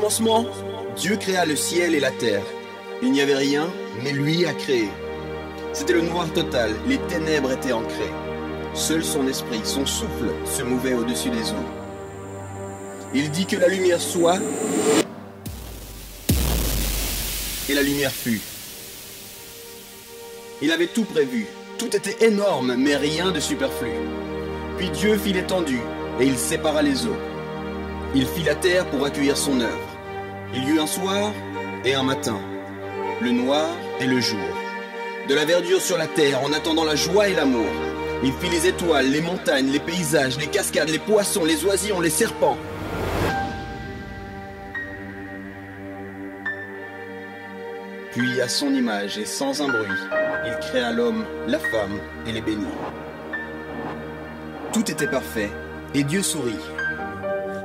commencement, Dieu créa le ciel et la terre. Il n'y avait rien, mais lui a créé. C'était le noir total, les ténèbres étaient ancrées. Seul son esprit, son souffle, se mouvait au-dessus des eaux. Il dit que la lumière soit, et la lumière fut. Il avait tout prévu, tout était énorme, mais rien de superflu. Puis Dieu fit l'étendue, et il sépara les eaux. Il fit la terre pour accueillir son œuvre. Il y eut un soir et un matin, le noir et le jour. De la verdure sur la terre en attendant la joie et l'amour. Il fit les étoiles, les montagnes, les paysages, les cascades, les poissons, les oisillons, les serpents. Puis à son image et sans un bruit, il créa l'homme, la femme et les bénit. Tout était parfait et Dieu sourit.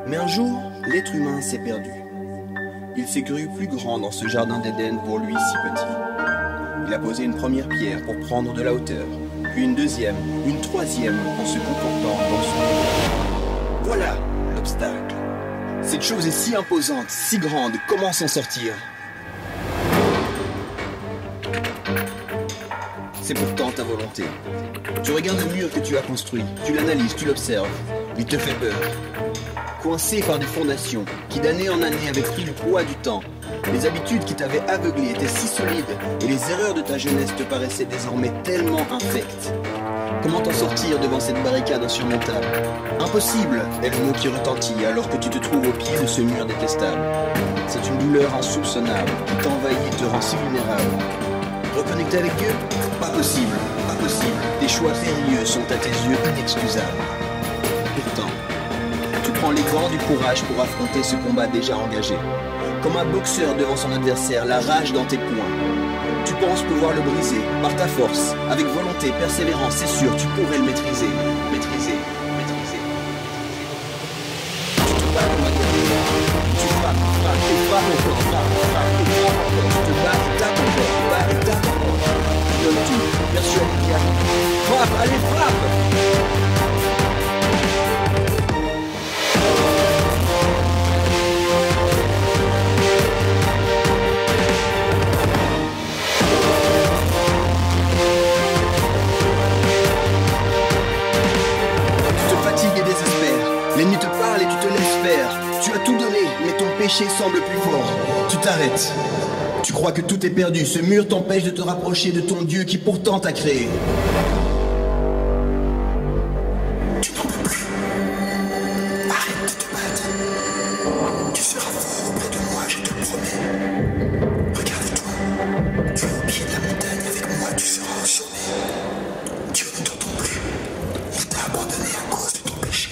Mais un jour, l'être humain s'est perdu. Il s'est cru plus grand dans ce jardin d'Éden pour lui si petit. Il a posé une première pierre pour prendre de la hauteur, puis une deuxième, une troisième en se comportant dans son monde. Voilà l'obstacle. Cette chose est si imposante, si grande, comment s'en sortir? C'est pourtant ta volonté. Tu regardes le mur que tu as construit, tu l'analyses, tu l'observes. Il te fait peur. Coincé par des fondations qui d'année en année avaient pris le poids du temps, les habitudes qui t'avaient aveuglé étaient si solides et les erreurs de ta jeunesse te paraissaient désormais tellement infectes. Comment t'en sortir devant cette barricade insurmontable? Impossible est le mot qui retentit alors que tu te trouves au pied de ce mur détestable. C'est une douleur insoupçonnable qui t'envahit et te rend si vulnérable. Reconnecter avec Dieu? Pas possible, pas possible. Tes choix périlleux sont à tes yeux inexcusables. Pourtant, tu prends les gants du courage pour affronter ce combat déjà engagé. Comme un boxeur devant son adversaire, la rage dans tes poings. Tu penses pouvoir le briser, par ta force, avec volonté, persévérance, c'est sûr, tu pourrais le maîtriser. Maîtriser. Tu te bats comme un guerrier. Tu frappes, et frappes encore, Tu te bats et tapes encore, Tu donnes tout, persuadé qu'il y a. Frappe, allez, frappe! L'ennemi te parle et tu te laisses faire. Tu as tout donné, mais ton péché semble plus fort. Tu t'arrêtes. Tu crois que tout est perdu. Ce mur t'empêche de te rapprocher de ton Dieu qui pourtant t'a créé. Tu n'en peux plus. Arrête de te battre. Tu seras fort près de moi, je te le promets. Regarde-toi. Tu es au pied de la montagne. Avec moi, tu seras au sommet. Dieu ne t'entend plus. Il t'a abandonné à cause de ton péché.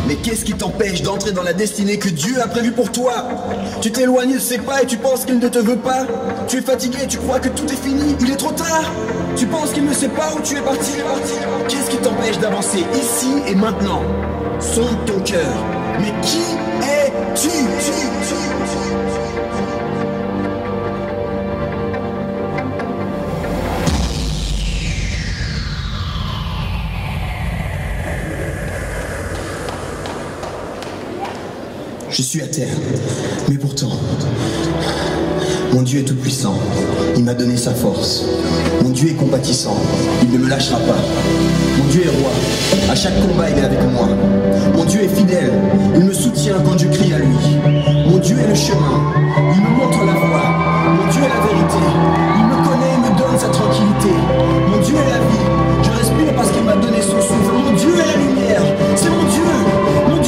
Mais qu'est-ce qui t'empêche d'entrer dans la destinée que Dieu a prévue pour toi? Tu t'éloignes de ses pas et tu penses qu'il ne te veut pas. Tu es fatigué et tu crois que tout est fini. Il est trop tard. Tu penses qu'il ne sait pas où tu es parti. Qu'est-ce qui t'empêche d'avancer ici et maintenant? Sonde ton cœur. Mais qui es-tu? Je suis à terre, mais pourtant, mon Dieu est tout-puissant, il m'a donné sa force. Mon Dieu est compatissant, il ne me lâchera pas. Mon Dieu est roi, à chaque combat il est avec moi. Mon Dieu est fidèle, il me soutient quand je crie à lui. Mon Dieu est le chemin, il me montre la voie. Mon Dieu est la vérité, il me connaît et me donne sa tranquillité. Mon Dieu est la vie, je respire parce qu'il m'a donné son souffle. Mon Dieu est la lumière, c'est mon Dieu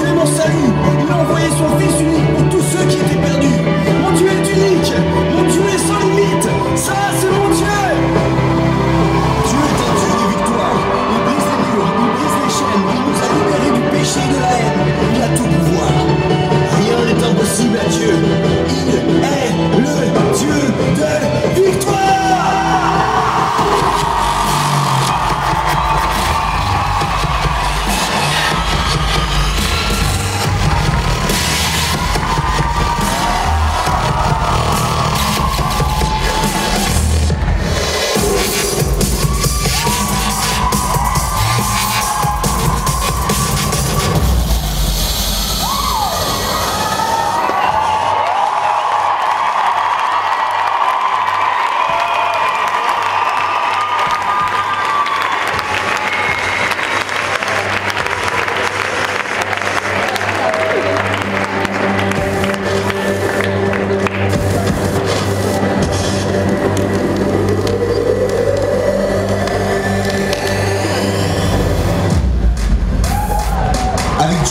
est mon salut. Il a envoyé son Fils unique pour tous ceux qui étaient perdus. Mon Dieu est unique, mon Dieu est sans limite. Ça, c'est mon Dieu. Dieu est un Dieu de victoire. Il brise les murs, il brise les chaînes. Il nous a libérés du péché et de la haine. Il a tout pouvoir. Rien n'est impossible à Dieu. Il est le Dieu de victoire.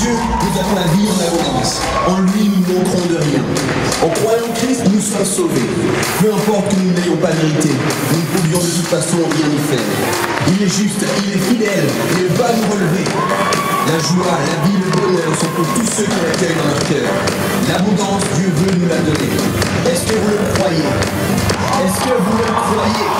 Dieu nous donne la vie en abondance. En lui, nous ne manquerons de rien. En croyant en Christ, nous sommes sauvés. Peu importe que nous n'ayons pas mérité, nous ne pouvions de toute façon rien y faire. Il est juste, il est fidèle, il va nous relever. La joie, la vie, le bonheur sont pour tous ceux qui l'accueillent dans leur cœur. L'abondance, Dieu veut nous la donner. Est-ce que vous le croyez? Est-ce que vous le croyez?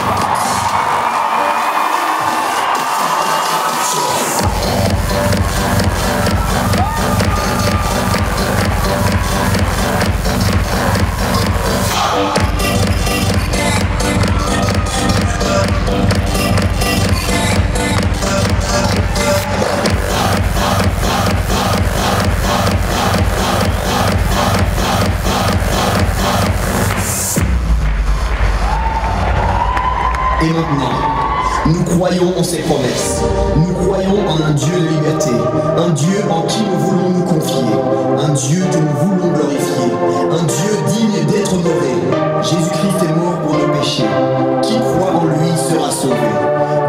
Et maintenant, nous croyons en ses promesses. Nous croyons en un Dieu de liberté, un Dieu en qui nous voulons nous confier, un Dieu que nous voulons glorifier, un Dieu digne d'être honoré. Jésus-Christ est mort pour nos péchés. Qui croit en lui sera sauvé.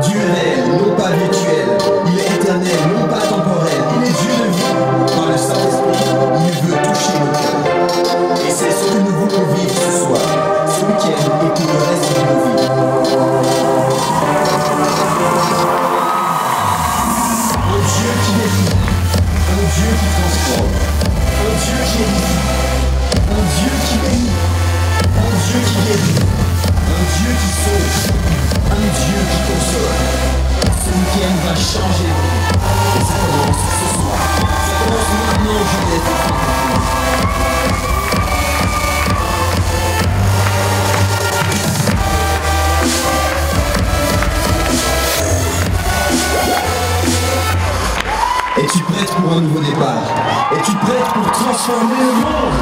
Dieu est réel, non pas virtuel. Il est éternel, non pas temporel. Il est Dieu de vie. Par le Saint-Esprit, il veut toucher nos cœurs. Et c'est ce que nous voulons vivre ce soir, ce week-end et pour le reste de nos vies. Un Dieu qui guérit, un Dieu qui transforme, un Dieu qui édifie, un Dieu qui bénit, un Dieu qui guérit, un Dieu qui sauve, un Dieu qui console. Ce week-end va changer. Et ça commence ce soir. Ça commence maintenant, Juliette. Es-tu prête pour un nouveau départ? Es-tu prête pour transformer le monde?